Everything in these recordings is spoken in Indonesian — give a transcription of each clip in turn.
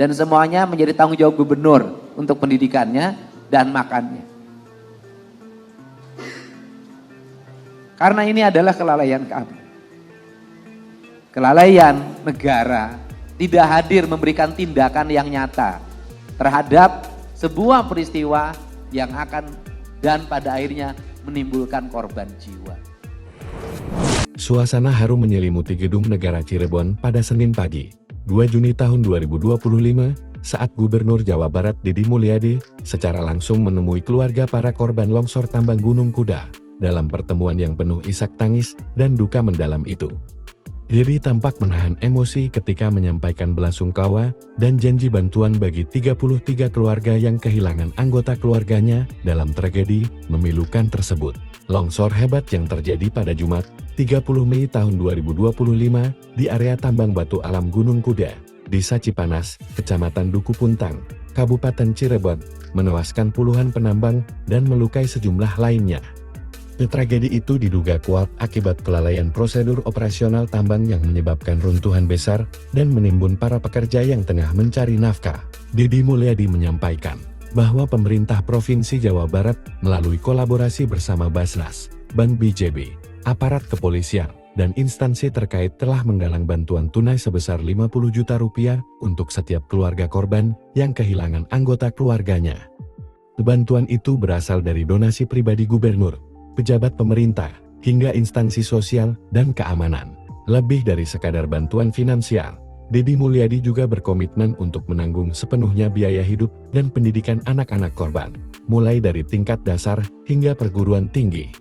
Dan semuanya menjadi tanggung jawab gubernur untuk pendidikannya dan makannya. Karena ini adalah kelalaian kami. Kelalaian negara tidak hadir memberikan tindakan yang nyata terhadap sebuah peristiwa yang akan dan pada akhirnya menimbulkan korban jiwa. Suasana haru menyelimuti Gedung Negara Cirebon pada Senin pagi, 2 Juni tahun 2025, saat Gubernur Jawa Barat Deddy Mulyadi secara langsung menemui keluarga para korban longsor tambang Gunung Kuda. Dalam pertemuan yang penuh isak tangis dan duka mendalam itu, Deddy tampak menahan emosi ketika menyampaikan belasungkawa dan janji bantuan bagi 33 keluarga yang kehilangan anggota keluarganya dalam tragedi memilukan tersebut. Longsor hebat yang terjadi pada Jumat, 30 Mei tahun 2025 di area tambang batu alam Gunung Kuda, Desa Cipanas, Kecamatan Duku Puntang, Kabupaten Cirebon, menewaskan puluhan penambang dan melukai sejumlah lainnya. Tragedi itu diduga kuat akibat kelalaian prosedur operasional tambang yang menyebabkan runtuhan besar dan menimbun para pekerja yang tengah mencari nafkah. Deddy Mulyadi menyampaikan bahwa pemerintah Provinsi Jawa Barat melalui kolaborasi bersama Basnas, Bank BJB, aparat kepolisian, dan instansi terkait telah menggalang bantuan tunai sebesar 50 juta rupiah untuk setiap keluarga korban yang kehilangan anggota keluarganya. Bantuan itu berasal dari donasi pribadi gubernur, pejabat pemerintah, hingga instansi sosial dan keamanan. Lebih dari sekadar bantuan finansial, Deddy Mulyadi juga berkomitmen untuk menanggung sepenuhnya biaya hidup dan pendidikan anak-anak korban, mulai dari tingkat dasar hingga perguruan tinggi.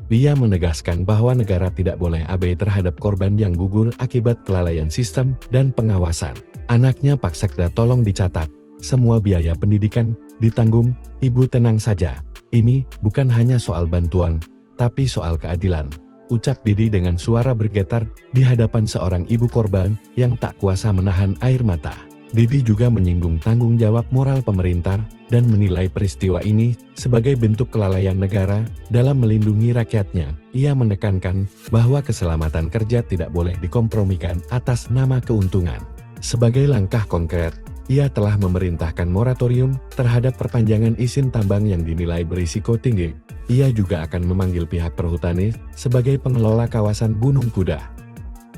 Dia menegaskan bahwa negara tidak boleh abai terhadap korban yang gugur akibat kelalaian sistem dan pengawasan. Anaknya Pak Sekda tolong dicatat, semua biaya pendidikan ditanggung, ibu tenang saja. Ini bukan hanya soal bantuan, tapi soal keadilan, ucap Deddy dengan suara bergetar di hadapan seorang ibu korban yang tak kuasa menahan air mata. Deddy juga menyinggung tanggung jawab moral pemerintah dan menilai peristiwa ini sebagai bentuk kelalaian negara dalam melindungi rakyatnya. Ia menekankan bahwa keselamatan kerja tidak boleh dikompromikan atas nama keuntungan. Sebagai langkah konkret, ia telah memerintahkan moratorium terhadap perpanjangan izin tambang yang dinilai berisiko tinggi. Ia juga akan memanggil pihak perhutani sebagai pengelola kawasan Gunung Kuda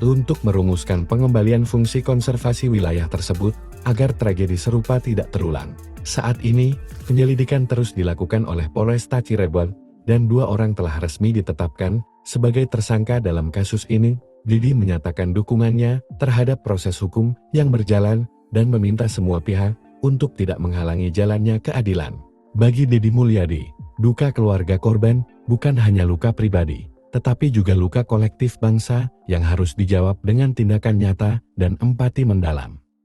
untuk merumuskan pengembalian fungsi konservasi wilayah tersebut agar tragedi serupa tidak terulang. Saat ini, penyelidikan terus dilakukan oleh Polresta Cirebon dan 2 orang telah resmi ditetapkan sebagai tersangka dalam kasus ini. Deddy menyatakan dukungannya terhadap proses hukum yang berjalan dan meminta semua pihak untuk tidak menghalangi jalannya keadilan. Bagi Deddy Mulyadi, duka keluarga korban bukan hanya luka pribadi, tetapi juga luka kolektif bangsa yang harus dijawab dengan tindakan nyata dan empati mendalam.